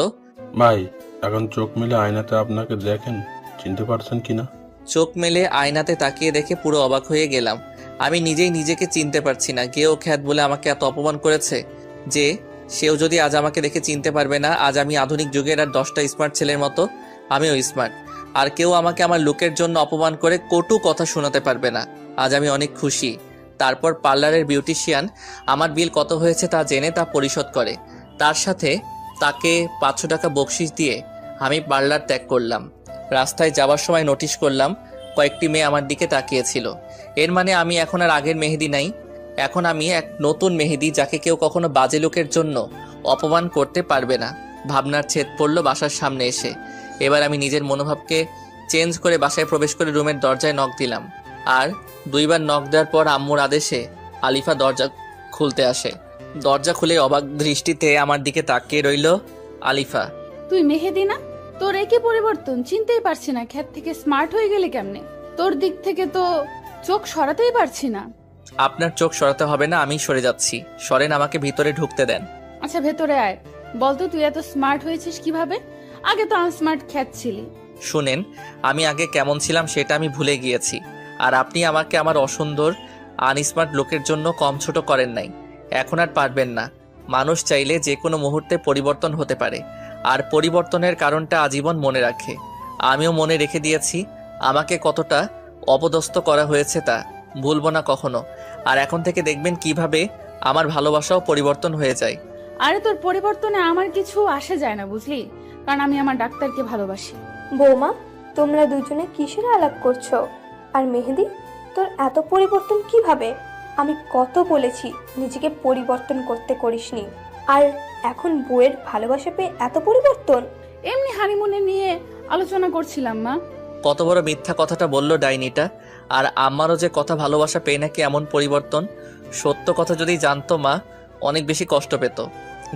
ভাই, এখন চোখ মেলে আয়নাতে আপনাকে দেখেন, চিনতে পারছেন কিনা? চোখ মেলে আয়নাতে তাকিয়ে দেখে পুরো অবাক হয়ে গেলাম। আমি নিজেই নিজেকে চিনতে পারছি না। গেও খ্যাত বলে আমাকে এত অপমান করেছে যে সেও যদি আজ আমাকে দেখে চিনতে পারবে না। আজ আমি আধুনিক যুগের আর 10টা স্মার্ট ছেলের মতো আমিও স্মার্ট। আর কেউ আমাকে আমার লুকের জন্য অপমান করে কটু কথা শোনাতে পারবে না। আজ আমি অনেক খুশি। তারপর পার্লারের বিউটিশিয়ান আমার বিল কত হয়েছে তা জেনে তা পরিশোধ করে। তার সাথে তাকে 500 টাকা বকশিশ দিয়ে আমি পার্লার ত্যাগ করলাম। রাস্তায় যাওয়ার সময় নোটিশ করলাম কয়েকটি মেয়ে আমার দিকে তাকিয়েছিল। এর মানে আমি এখন আর আগের মেহেদি নাই। এখন আমি এক নতুন মেহেদি, যাকে কেউ কখনো বাজে লোকের জন্য অপমান করতে পারবে না। ভাবনার ছেদ পড়ল বাসার সামনে এসে। এবার আমি নিজের মনোভাবকে চেঞ্জ করে বাসায় প্রবেশ করে রুমের দরজায় নক দিলাম। আর 2 বার নক দেওয়ার পর আম্মুর আদেশে আলিফা দরজা খুলতে আসে। দরজা খুলে অবাক দৃষ্টিতে আমার দিকে তাকিয়ে রইল আলিফা। তুই মেহেদি না? তোর একই পরিবর্তন, চিনতেই পারছি না। খ্যাত থেকে স্মার্ট হয়ে গেলে কেমনে? তোর দিক থেকে তো চোখ সরাতেই পারছি না। আপনার চোখ সরাতে হবে না, আমি সরে যাচ্ছি। সরেন, আমাকে ভিতরে ঢুকতে দেন। আচ্ছা ভেতরে আয়। বলতো তুই এত স্মার্ট হয়েছিস কিভাবে? আগে তো আনস্মার্ট খ্যাত ছিলি। শুনেন, আমি আগে কেমন ছিলাম সেটা আমি ভুলে গিয়েছি। আর আপনি আমাকে আমার অসুন্দর আনস্মার্ট লোকের জন্য কম ছোট করেন নাই। এখন আর পারবেন না। মানুষ চাইলে যে কোনো মুহূর্তে পরিবর্তন হতে পারে, আর পরিবর্তনের কারণটা আজীবন মনে রাখে। আমিও মনে রেখে দিয়েছি আমাকে কতটা অপদস্থ করা হয়েছে, তা ভুলবো না কখনো। আর এখন থেকে দেখবেন কিভাবে আমার ভালোবাসাও পরিবর্তন হয়ে যায়। আরে তোর পরিবর্তনে আমার কিছু আসে যায় না, বুঝলি? কারণ আমি আমার ডাক্তারকে ভালোবাসি। বৌমা, তোমরা দুজনে কিসের আলাপ করছো? আর মেহেদি, তোর এত পরিবর্তন কিভাবে? আমি কত বলেছি নিজেকে পরিবর্তন করতে, করিসনি। আর এখন বউয়ের ভালোবাসা পেয়ে এত পরিবর্তন? এমনি হানিমুনে নিয়ে আলোচনা করছিলাম মা। কত বড় মিথ্যা কথাটা বললো ডাইনিটা। আর আমারও যে কথা ভালোবাসা পেয়ে নাকি এমন পরিবর্তন, সত্য কথা যদি জানতো মা অনেক বেশি কষ্ট পেত।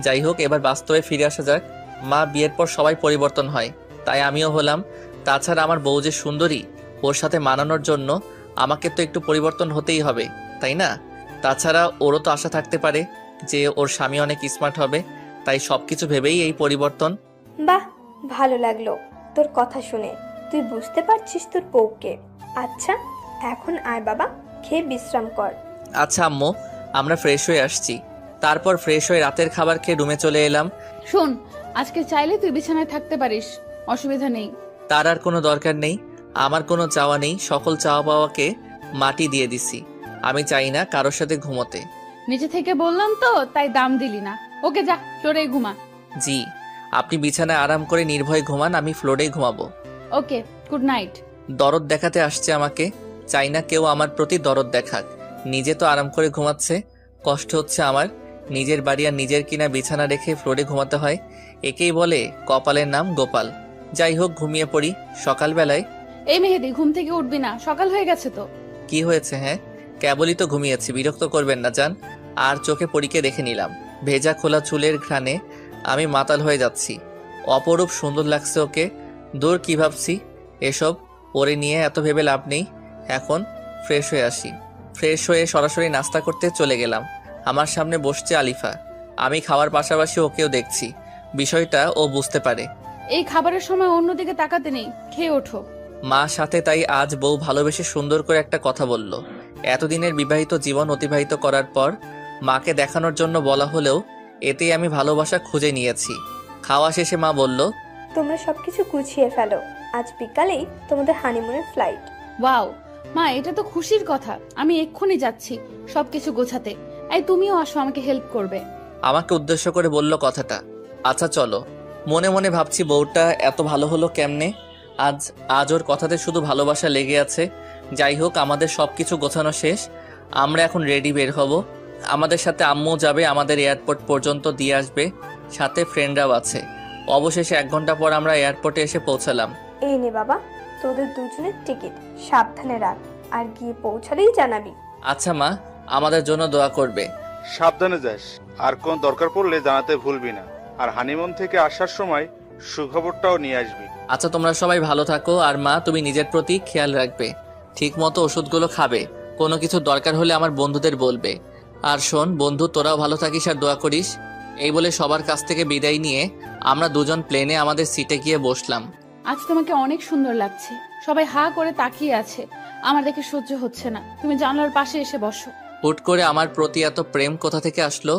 যাই হোক, এবার বাস্তবে ফিরে আসা যাক। মা, বিয়ের পর সবাই পরিবর্তন হয়, তাই আমিও হলাম। তাছাড়া আমার বউ যে সুন্দরী, ওর সাথে মানানোর জন্য আমাকে তো একটু পরিবর্তন হতেই হবে, তাই না? তাছাড়া ওরও তো আশা থাকতে পারে যে ওর স্বামী অনেক স্মার্ট হবে। তাই সবকিছু ভেবেই এই পরিবর্তন। বাহ, ভালো লাগলো তোর কথা শুনে। তুই বুঝতে পারছিস তোর বউকে। আচ্ছা, এখন আয় বাবা, খেয়ে বিশ্রাম কর। আচ্ছা আম্মু, আমরা ফ্রেশ হয়ে আসছি। তারপর ফ্রেশ হয়ে রাতের খাবার খেয়ে রুমে চলে এলাম। শোন, আজকে চাইলে তুই বিছানায় থাকতে পারিস, অসুবিধা নেই। তার আর কোনো দরকার নেই। আমার কোনো চাওয়া নেই। সকল চাওয়া পাওয়াকে মাটি দিয়ে দিছি। আমি চাই না কারোর সাথে ঘুমোতে। নিজে থেকে বললাম তো, তাই দাম দিলি না। ওকে যা, ফ্লোরে ঘুমা। জি, আপনি বিছানায় আরাম করে নির্ভয়ে ঘুমান, আমি ফ্লোরেই ঘুমাবো। ওকে, গুড নাইট। দরদ দেখাতে আসছে আমাকে। চাই না কেউ আমার প্রতি দরদ দেখাক। নিজে তো আরাম করে ঘুমাচ্ছে। কষ্ট হচ্ছে আমার। নিজের বাড়ি আর নিজের কিনা বিছানা রেখে ফ্লোরে ঘুমাতে হয়। একেই বলে কপালের নাম গোপাল। যাই হোক, ঘুমিয়ে পড়ি। সকালবেলায় এই মেহেদি, ঘুম থেকে উঠবি না, সকাল হয়ে গেছে তো। কি হয়েছে? হ্যাঁ, কেবলই তো ঘুমিয়েছি, বিরক্ত করবেন না যান। আর চোখে পরীকে দেখে নিলাম। ভেজা খোলা চুলের ঘ্রাণে আমি মাতাল হয়ে যাচ্ছি। অপরূপ সুন্দর লাগছে ওকে। দূর, কি ভাবছি এসব, পরে নিয়ে এত ভেবে লাভ নেই। এখন ফ্রেশ হয়ে আসি। ফ্রেশ হয়ে সরাসরি নাস্তা করতে চলে গেলাম। আমার সামনে বসছে আলিফা। আমি খাওয়ার পাশাপাশি ওকেও দেখছি। বিষয়টা ও বুঝতে পারে। এই খাবারের সময় অন্যদিকে তাকাতে নেই, খেয়ে ওঠো। মা সাথে, তাই আজ বউ ভালোবেসে সুন্দর করে একটা কথা বলল। এতদিনের বিবাহিত জীবন অতিবাহিত করার পর মাকে দেখানোর জন্য বলা হলেও এতেই আমি ভালোবাসা খুঁজে নিয়েছি। খাওয়া শেষে মা বলল, তোমরা সবকিছু গুছিয়ে ফেলো, আজ বিকালেই তোমাদের হানিমুনের ফ্লাইট। ওয়াও মা, এটা তো খুশির কথা। আমি এক্ষুনি যাচ্ছি সবকিছু গোছাতে। এই তুমিও আসো, আমাকে হেল্প করবে। আমাকে উদ্দেশ্য করে বলল কথাটা। আচ্ছা চলো। মনে মনে ভাবছি বউটা এত ভালো হলো কেমনে। আজ ওর কথাতে শুধু ভালোবাসা লেগে আছে। যাই হোক, আমাদের সবকিছু গোছানো শেষ। আমরা এখন রেডি, বের হব। আমাদের সাথে আম্মু যাবে, আমাদের এয়ারপোর্ট পর্যন্ত দিয়ে আসবে। সাথে ফ্রেন্ডরাও আছে। অবশেষে 1 ঘন্টা পর আমরা এয়ারপোর্টে এসে পৌঁছালাম। এই নে বাবা, তোদের দুজনের টিকিট, সাবধানে রাখ, আর গিয়ে পৌঁছালেই জানাবি। আচ্ছা মা, আমাদের জন্য দোয়া করবে। সাবধানে যাস, আর কোন দরকার পড়লে জানাতে ভুলবি না। আর হানিমুন থেকে আসার সময় সুখবরটাও নিয়ে আসবি। আচ্ছা, তোমরা সবাই ভালো থাকো, আর মা তুমি নিজের প্রতি খেয়াল রাখবে, ঠিক মতো ওষুধগুলো খাবে, কোনো কিছু দরকার হলে আমার বন্ধুদের বলবে। আর শোন বন্ধু, তোরাও ভালো থাকিস আর দোয়া করিস। এই বলে সবার কাছ থেকে বিদায় নিয়ে আমরা দুজন প্লেনে আমাদের সিটে গিয়ে বসলাম। আজ তোমাকে অনেক সুন্দর লাগছে। সবাই হা করে তাকিয়ে আছে, আমার দেখে সহ্য হচ্ছে না। তুমি জানলার পাশে এসে বসো। হুট করে আমার প্রতি এত প্রেম কোথা থেকে আসলো?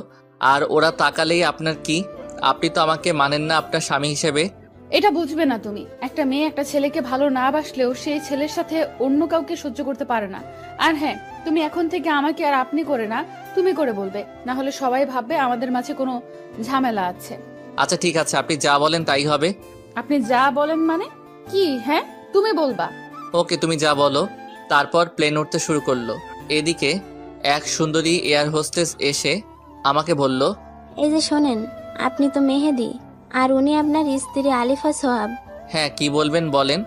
আর ওরা তাকালেই আপনার কি? আপনি তো আমাকে মানেন না আপনার স্বামী হিসেবে। এটা বুঝবে না তুমি। একটা মেয়ে একটা ছেলেকে ভালো না বাসলেও সেই ছেলের সাথে অন্য কাউকে সহ্য করতে পারে না। আর হ্যাঁ, তুমি এখন থেকে আমাকে আর আপনি করে না, তুমি করে বলবে, না হলে সবাই ভাববে আমাদের মাঝে কোনো ঝামেলা আছে। আচ্ছা ঠিক আছে, আপনি যা বলেন তাই হবে। আপনি যা বলেন মানে কি? হ্যাঁ, তুমি বলবা। ওকে, তুমি যা বলো। তারপর প্লেন উঠতে শুরু করলো। এদিকে এক সুন্দরী এয়ার হোস্টেস এসে আমাকে বলল, এই যে শোনেন, আপনি তো মেহেদি, আর উনি আপনার স্ত্রী আলিফা সোহাব। হ্যাঁ কি বলবেন বলেন।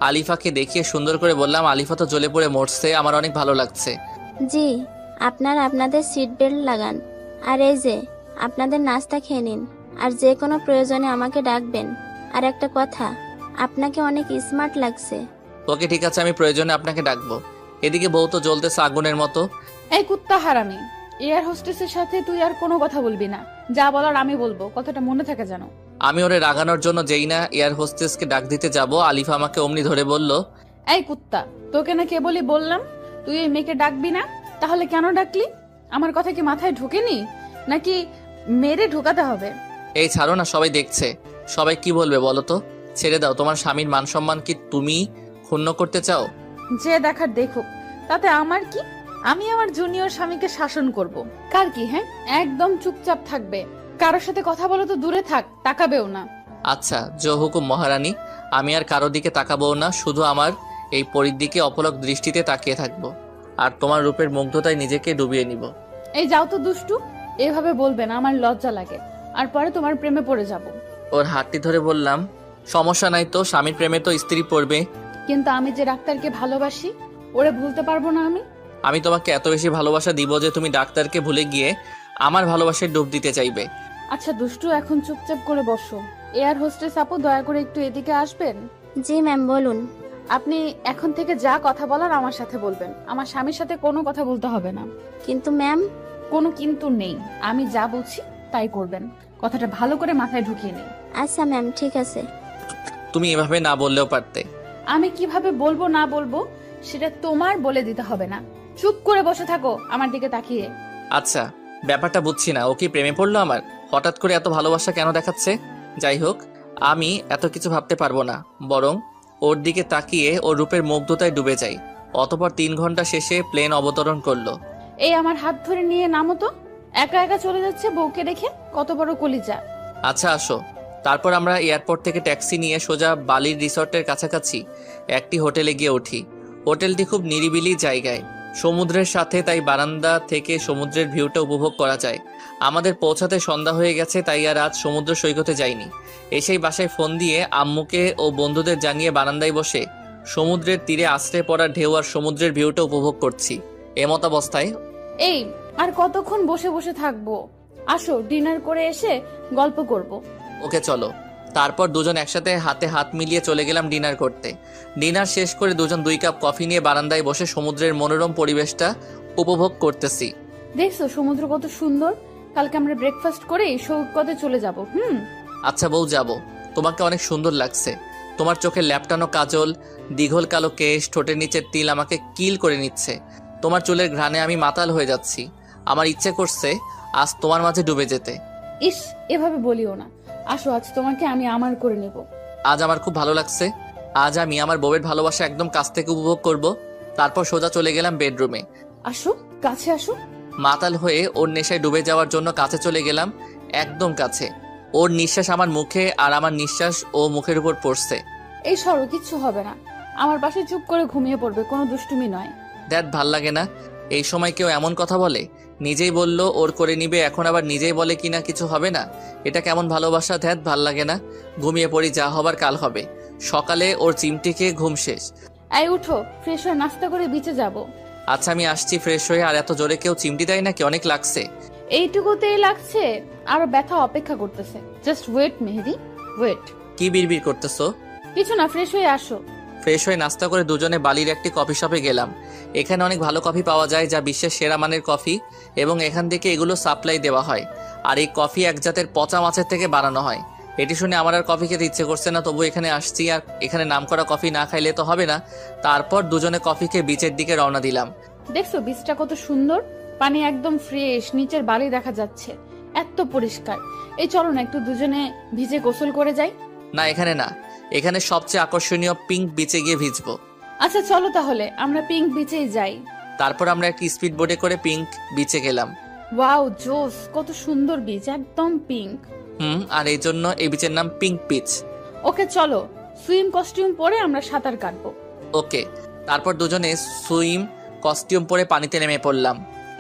আলিফাকে দেখিয়ে সুন্দর করে বললাম, আলিফা তো জ্বলে পড়ে মরছে, আমার অনেক ভালো লাগছে। জি, আপনাদের সিট বেল্ট লাগান, আর এই যে আপনাদের নাস্তা খেয়ে নিন, আর যে কোনো প্রয়োজনে আমাকে ডাকবেন। আর একটা কথা, আপনাকে অনেক স্মার্ট লাগছে। ওকে ঠিক আছে, আমি প্রয়োজনে আপনাকে ডাকবো। এদিকে বউ তো জ্বলতেছে আগুনের মতো। এই কুত্তা হারামি, এয়ার হোস্টেসের সাথে তুই আর কোনো কথা বলবি না। যা বলার আমি বলবো, কথাটা মনে থাকে জানো। আমি ওরে রাগানোর জন্য যেই না এয়ার হোস্টেসকে ডাক দিতে যাব, আলিফা আমাকে অমনি ধরে বলল, এই কুত্তা, তোকে না কেবলই বললাম তুই এই মেয়েকে ডাকবি না, তাহলে কেন ডাকলি? আমার কথা কি মাথায় ঢোকেনি, নাকি মেরে ঢোকাতে হবে? এই ছাড়ো না, সবাই দেখছে, সবাই কি বলবে বলো তো। ছেড়ে দাও, তোমার স্বামীর মান সম্মান কি তুমি ক্ষুণ্ণ করতে চাও? যে দেখার দেখুক, তাতে আমার কি? আমি আমার জুনিয়র স্বামীকে শাসন করব। কার কি? হ্যাঁ, একদম চুপচাপ থাকবে। কারোর সাথে কথা বলে তো দূরে থাক, তাকাবেও না। আচ্ছা জো হুকুম মহারানী, আমি আর কারো দিকে তাকাবো না, শুধু আমার এই পরীর দিকে অপলক দৃষ্টিতে তাকিয়ে থাকবো, আর তোমার রূপের মুগ্ধতায় নিজেকে ডুবিয়ে নিব। এই যাও তো দুষ্টু, এভাবে বলবে না, আমার লজ্জা লাগে, আর পরে তোমার প্রেমে পড়ে যাব। ওর হাতটি ধরে বললাম, সমস্যা নাই তো, স্বামীর প্রেমে তো স্ত্রী পড়বে। কিন্তু আমি যে ডাক্তারকে ভালোবাসি, ওরে ভুলতে পারবো না আমি। আমি তোমাকে এত বেশি ভালোবাসা দিব যে তুমি ডাক্তারকে ভুলে গিয়ে আমার ভালোবাসায় ডুব দিতে চাইবে। আচ্ছা দুষ্টু, এখন চুপচাপ করে বসো। এয়ার হোস্টেস আপু, দয়া করে একটু এদিকে আসবেন। জি ম্যাম, বলুন। আপনি এখন থেকে যা কথা বলার আমার সাথে বলবেন, আমার স্বামীর সাথে কোনো কথা বলতে হবে না। কিন্তু ম্যাম। কোনো কিন্তু নেই, আমি যা বলছি তাই করবেন। কথাটা ভালো করে মাথায় ঢুকিয়ে নেই। আচ্ছা ম্যাম, ঠিক আছে। তুমি এভাবে না বললেও পারতে। আমি কিভাবে বলবো না বলবো সেটা তোমার বলে দিতে হবে না। চুপ করে বসে থাকো আমার দিকে তাকিয়ে। আচ্ছা, ব্যাপারটা বুঝছি না, ও কি প্রেমে পড়লো আমার? হঠাৎ করে এত ভালোবাসা কেন দেখাচ্ছে? যাই হোক, আমি এত কিছু ভাবতে পারবো না, বরং ওর দিকে তাকিয়ে ওর রূপের মুগ্ধতায় ডুবে যাই। অতঃপর 3 ঘন্টা শেষে প্লেন অবতরণ করলো। এই আমার হাত ধরে নিয়ে নামো তো। একা একা চলে যাচ্ছে বউকে রেখে, কত বড় কলিজা। আচ্ছা আসো। তারপর আমরা এয়ারপোর্ট থেকে ট্যাক্সি নিয়ে সোজা বালির রিসর্টের কাছাকাছি একটি হোটেলে গিয়ে উঠি। হোটেলটি খুব নিরিবিলি জায়গায়, সমুদ্রের সাথে, তাই বারান্দা থেকে সমুদ্রের ভিউটা উপভোগ করা যায়। আমাদের পৌঁছাতে সন্ধ্যা হয়ে গেছে, তাই আর আজ সমুদ্র সৈকতে যাইনি। এসেই বাসায় ফোন দিয়ে আম্মুকে ও বন্ধুদের জানিয়ে বারান্দায় বসে সমুদ্রের তীরে আশ্রে পড়া ঢেউ আর সমুদ্রের ভিউটা উপভোগ করছি। এমত অবস্থায়, এই আর কতক্ষণ বসে বসে থাকবো? আসো, ডিনার করে এসে গল্প করব। ওকে চলো। তারপর দুজন একসাথে হাতে হাত মিলিয়ে চলে গেলাম ডিনার করতে। ডিনার শেষ করে দুজন 2 কাপ কফি নিয়ে বারান্দায় বসে সমুদ্রের মনোরম পরিবেশটা উপভোগ করতেছি। দেখছো সমুদ্র কত সুন্দর? কালকে আমরা ব্রেকফাস্ট করে সৈকতে চলে যাব। আচ্ছা বউ, যাবো। তোমাকে অনেক সুন্দর লাগছে। তোমার চোখে ল্যাপটানো কাজল, দীঘল কালো কেশ, ঠোঁটের নিচের তিল আমাকে কিল করে নিচ্ছে। তোমার চুলের ঘ্রাণে আমি মাতাল হয়ে যাচ্ছি। আমার ইচ্ছে করছে আজ তোমার মাঝে ডুবে যেতে। ইস, এভাবে বলিও না। আসো, আজ তোমাকে আমি আমার করে নেব। আজ আমার খুব ভালো লাগছে। আজ আমি আমার বউয়ের ভালোবাসা একদম কাছ থেকে উপভোগ করব। তারপর সোজা চলে গেলাম বেডরুমে। আসো, কাছে আসো। মাতাল হয়ে ওর নেশায় ডুবে যাওয়ার জন্য কাছে চলে গেলাম, একদম কাছে। ওর নিঃশ্বাস আমার মুখে আর আমার নিঃশ্বাস ও মুখের উপর পড়ছে। এই সরো, কিচ্ছু হবে না। আমার পাশে চুপ করে ঘুমিয়ে পড়বে, কোনো দুষ্টুমি নয়। দ্যাট ভাল লাগে না। এই সময় কেউ এমন কথা বলে? নিজেই বলল ওর করে নিবে, এখন আবার নিজেই বলে কিনা কিছু হবে না। এটা কেমন ভালোবাসা? ধ্যাত, ভাল লাগে না। ঘুমিয়ে পড়ি, যা হবার কাল হবে। সকালে ওর চিমটি খেয়ে ঘুম শেষ। এই উঠো, ফ্রেশ হয়ে নাস্তা করে বিচে যাব। আচ্ছা আমি আসছি ফ্রেশ হয়ে। আর এত জোরে কেউ চিমটি দেয় নাকি? অনেক লাগছে। এইটুকুতেই লাগছে, আরো ব্যথা অপেক্ষা করতেছে। জাস্ট ওয়েট মেহেদি, ওয়েট। কি বিড়বিড় করতেছো? কিছু না, ফ্রেশ হয়ে আসো। ফ্রেশ হয়ে নাস্তা করে দুজনে বালির একটি কফি শপে গেলাম। এখানে অনেক ভালো কফি পাওয়া যায়, যা বিশ্বের সেরা মানের কফি, এবং এখান থেকে এগুলো সাপ্লাই দেওয়া হয়। আর এই কফি এক জাতের পচা মাছের থেকে বানানো হয়। এটি শুনে আমার আর কফি খেতে ইচ্ছে করছে না, তবু এখানে আসছি, আর এখানে নামকরা কফি না খাইলে তো হবে না। তারপর দুজনে কফি খেয়ে বিচের দিকে রওনা দিলাম। দেখছো বিচটা কত সুন্দর, পানি একদম ফ্রেশ, নিচের বালি দেখা যাচ্ছে, এত পরিষ্কার। এই চলো না একটু দুজনে ভিজে গোসল করে যাই। না, এখানে না, এখানে সবচেয়ে আকর্ষণীয় পিঙ্ক বিচে গিয়ে ভিজবো। আচ্ছা চলো তাহলে আমরা পিঙ্ক বিচেই যাই। তারপর আমরা একটি স্পিড বোটে করে পিঙ্ক বিচে গেলাম। ওয়াও জোস, কত সুন্দর বিচ, একদম পিঙ্ক। আর এই জন্য এই বিচের নাম পিঙ্ক বিচ। ওকে চলো, সুইম কস্টিউম পরে আমরা সাঁতার কাটবো। ওকে। তারপর দুজনে সুইম কস্টিউম পরে পানিতে নেমে পড়লাম।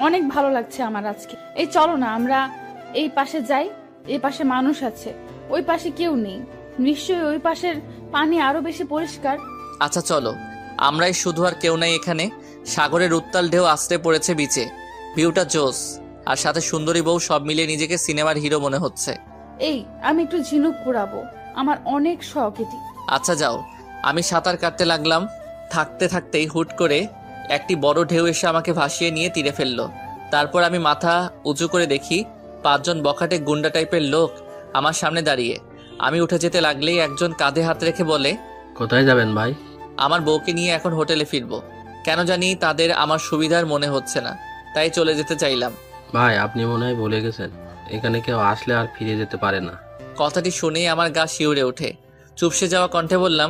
অনেক ভালো লাগছে আমার আজকে। এই চলো না আমরা এই পাশে যাই, এই পাশে মানুষ আছে, ওই পাশে কেউ নেই, নিশ্চয়ই ওই পাশের পানি আরো বেশি পরিষ্কার। আচ্ছা চলো। আমরাই শুধু, আর কেউ নাই এখানে। সাগরের উত্তাল ঢেউ আশ্রে পড়েছে বিচে, ভিউটা জোস, আর সাথে সুন্দরী বউ, সব মিলিয়ে নিজেকে সিনেমার হিরো মনে হচ্ছে। এই আমি একটু ঝিনুক কুড়াবো, আমার অনেক শখ এটি। আচ্ছা যাও। আমি সাঁতার কাটতে লাগলাম। থাকতে থাকতেই হুট করে একটি বড় ঢেউ এসে আমাকে ভাসিয়ে নিয়ে তীরে ফেললো। তারপর আমি মাথা উঁচু করে দেখি 5 জন বখাটে গুন্ডা টাইপের লোক আমার সামনে দাঁড়িয়ে। আমি উঠে যেতে লাগলেই একজন কাঁধে হাত রেখে বলে, কোথায় যাবেন ভাই? আমার বউকে নিয়ে এখন হোটেলে ফিরবো। কেন জানি তাদের আমার সুবিধার মনে হচ্ছে না, তাই চলে যেতে চাইলাম। ভাই আপনি মনে হয় ভুলে গেছেন, এখানে কেউ আসলে আর ফিরে যেতে পারে না। কথাটি শুনেই আমার গা শিউরে ওঠে। চুপসে যাওয়া কণ্ঠে বললাম,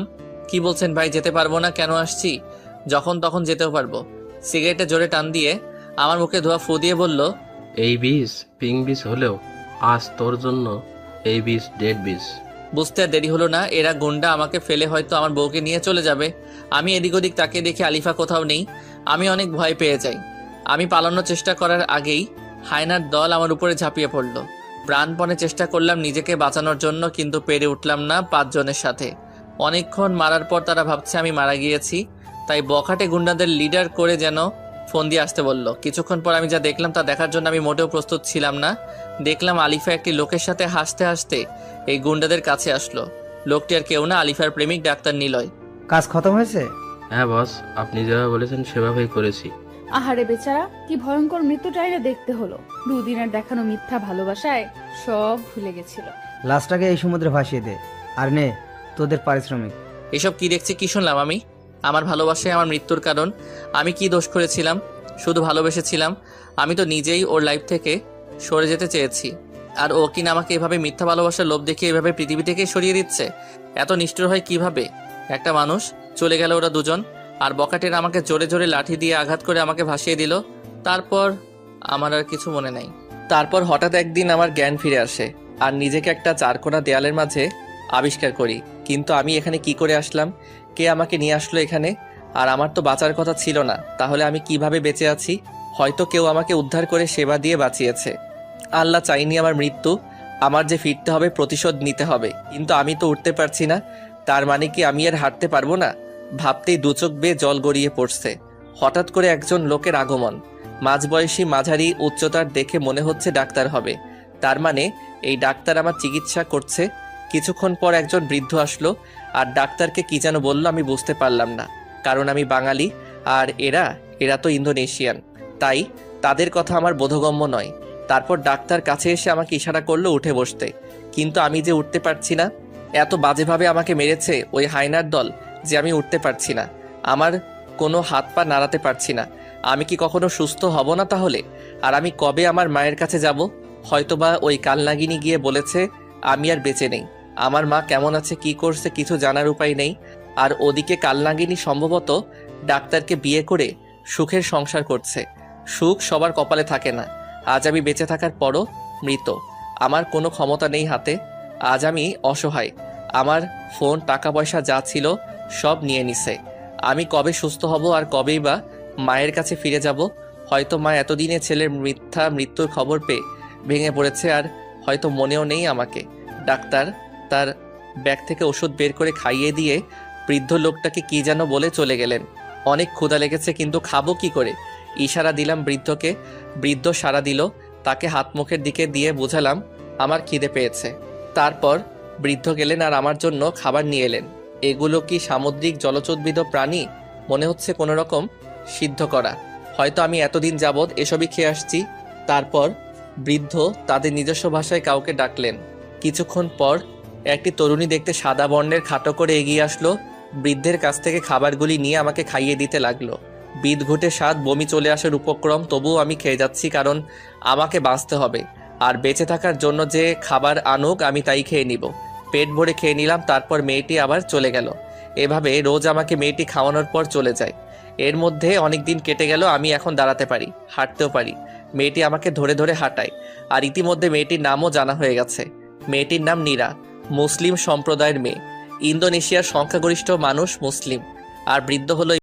কি বলছেন ভাই? যেতে পারবো না? কেন আসছি? যখন তখন যেতেও পারবো। সিগারেটে জোরে টান দিয়ে আমার মুখে ধোয়া ফু দিয়ে বলল, এই বিষ পিঙ্ক বিষ হলেও আজ তোর জন্য এই বিষ ডেড বিষ। বুঝতে আর দেরি হলো না, এরা গুন্ডা আমাকে ফেলে হয়তো আমার বউকে নিয়ে চলে যাবে। আমি এদিক ওদিক তাকিয়ে দেখি আলিফা কোথাও নেই। আমি অনেক ভয় পেয়ে যাই। আমি পালানোর চেষ্টা করার আগেই হায়নার দল আমার উপরে ঝাঁপিয়ে পড়ল। প্রাণপণে চেষ্টা করলাম নিজেকে বাঁচানোর জন্য, কিন্তু পেরে উঠলাম না 5 জনের সাথে। অনেকক্ষণ মারার পর তারা ভাবছে আমি মারা গিয়েছি, তাই বখাটে গুন্ডাদের লিডার করে যেন ফোন দিয়ে আসতে বলল। কিছুক্ষণ পর আমি যা দেখলাম তা দেখার জন্য আমি মোটেও প্রস্তুত ছিলাম না। দেখলাম আলিফা একটি লোকের সাথে হাসতে হাসতে এই গুন্ডাদের কাছে আসলো। লোকটি আর কেউ না, আলিফার প্রেমিক ডাক্তার নিলয়। কাজ খতম হয়েছে? হ্যাঁ বস, আপনি যেভাবে বলেছেন সেভাবেই করেছি। আহারে বেচারা, কি ভয়ঙ্কর মৃত্যুটাই না দেখতে হলো। 2 দিনের দেখানো মিথ্যা ভালোবাসায় সব ভুলে গেছিল। লাশটাকে এই সমুদ্রে ভাসিয়ে দে, আর নে তোদের পারিশ্রমিক। এসব কি দেখছি, কি শুনলাম আমি? আমার ভালোবাসায় আমার মৃত্যুর কারণ? আমি কি দোষ করেছিলাম? শুধু ভালোবেসেছিলাম। আমি তো নিজেই ওর লাইফ থেকে সরে যেতে চেয়েছি, আর ও কিনা আমাকে এভাবে মিথ্যা ভালোবাসার লোভ দেখিয়ে এভাবে পৃথিবী থেকে সরিয়ে দিচ্ছে। এত নিষ্ঠুর হয় কিভাবে একটা মানুষ? চলে গেল ওরা দুজন, আর বকাটের আমাকে জোরে জোরে লাঠি দিয়ে আঘাত করে আমাকে ভাসিয়ে দিল। তারপর আমার আর কিছু মনে নাই। তারপর হঠাৎ একদিন আমার জ্ঞান ফিরে আসে, আর নিজেকে একটা চারকোনা দেয়ালের মাঝে আবিষ্কার করি। কিন্তু আমি এখানে কি করে আসলাম? কে আমাকে নিয়ে আসলো এখানে? আর আমার তো বাঁচার কথা ছিল না, তাহলে আমি কিভাবে বেঁচে আছি? হয়তো কেউ আমাকে উদ্ধার করে সেবা দিয়ে বাঁচিয়েছে। আল্লাহ চাইনি আমার মৃত্যু। আমার যে ফিরতে হবে, প্রতিশোধ নিতে হবে, কিন্তু আমি তো উঠতে পারছি না। তার মানে কি আমি আর হাঁটতে পারবো না? ভাবতেই 2 চোখ বেয়ে জল গড়িয়ে পড়ছে। হঠাৎ করে একজন লোকের আগমন, মাঝবয়সী মাঝারি উচ্চতার, দেখে মনে হচ্ছে ডাক্তার হবে। তার মানে এই ডাক্তার আমার চিকিৎসা করছে। কিছুক্ষণ পর একজন বৃদ্ধ আসলো, আর ডাক্তারকে কি যেন বললো আমি বুঝতে পারলাম না, কারণ আমি বাঙালি আর এরা তো ইন্দোনেশিয়ান, তাই তাদের কথা আমার বোধগম্য নয়। তারপর ডাক্তার কাছে এসে আমাকে ইশারা করলো উঠে বসতে, কিন্তু আমি যে উঠতে পারছি না। এত বাজেভাবে আমাকে মেরেছে ওই হায়নার দল যে আমি উঠতে পারছি না। আমার কোনো হাত পা নাড়াতে পারছি না। আমি কি কখনো সুস্থ হব না তাহলে? আর আমি কবে আমার মায়ের কাছে যাব? হয়তোবা ওই কালনাগিনী গিয়ে বলেছে আমি আর বেঁচে নেই। আমার মা কেমন আছে, কি করছে, কিছু জানার উপায় নেই। আর ওদিকে কালনাগিনী সম্ভবত ডাক্তারকে বিয়ে করে সুখের সংসার করছে। সুখ সবার কপালে থাকে না। আজ আমি বেঁচে থাকার পরও মৃত। আমার কোনো ক্ষমতা নেই হাতে। আজ আমি অসহায়। আমার ফোন, টাকা পয়সা যা ছিল সব নিয়ে নিছে। আমি কবে সুস্থ হব, আর কবেই বা মায়ের কাছে ফিরে যাব? হয়তো মা এতদিনে ছেলের মিথ্যা মৃত্যুর খবর পেয়ে ভেঙে পড়েছে, আর হয়তো মনেও নেই আমাকে। ডাক্তার তার ব্যাগ থেকে ওষুধ বের করে খাইয়ে দিয়ে বৃদ্ধ লোকটাকে কি যেন বলে চলে গেলেন। অনেক ক্ষুধা লেগেছে, কিন্তু খাবো কি করে? ইশারা দিলাম বৃদ্ধকে, বৃদ্ধ সাড়া দিল। তাকে হাত মুখের দিকে দিয়ে বোঝালাম আমার খিদে পেয়েছে। তারপর বৃদ্ধ গেলেন আর আমার জন্য খাবার নিয়ে এলেন। এগুলো কি সামুদ্রিক জলচোদ্ভিদ প্রাণী? মনে হচ্ছে কোনো রকম সিদ্ধ করা। হয়তো আমি এতদিন যাবৎ এসবই খেয়ে আসছি। তারপর বৃদ্ধ তাদের নিজস্ব ভাষায় কাউকে ডাকলেন। কিছুক্ষণ পর একটি তরুণী দেখতে সাদা বর্ণের খাটো করে এগিয়ে আসলো। বৃদ্ধের কাছ থেকে খাবারগুলি নিয়ে আমাকে খাইয়ে দিতে লাগলো। বিদঘুটে স্বাদ, বমি চলে আসার উপক্রম, তবুও আমি খেয়ে যাচ্ছি, কারণ আমাকে বাঁচতে হবে। আর বেঁচে থাকার জন্য যে খাবার আনুক আমি তাই খেয়ে নিব। পেট ভরে খেয়ে নিলাম। তারপর মেয়েটি আবার চলে গেল। এভাবে রোজ আমাকে মেয়েটি খাওয়ানোর পর চলে যায়। এর মধ্যে অনেক দিন কেটে গেল। আমি এখন দাঁড়াতে পারি, হাঁটতেও পারি। মেয়েটি আমাকে ধরে ধরে হাঁটায়। আর ইতিমধ্যে মেয়েটির নামও জানা হয়ে গেছে। মেয়েটির নাম নীরা, মুসলিম সম্প্রদায়ের মেয়ে। ইন্দোনেশিয়ার সংখ্যাগরিষ্ঠ মানুষ মুসলিম। আর বৃদ্ধ হলো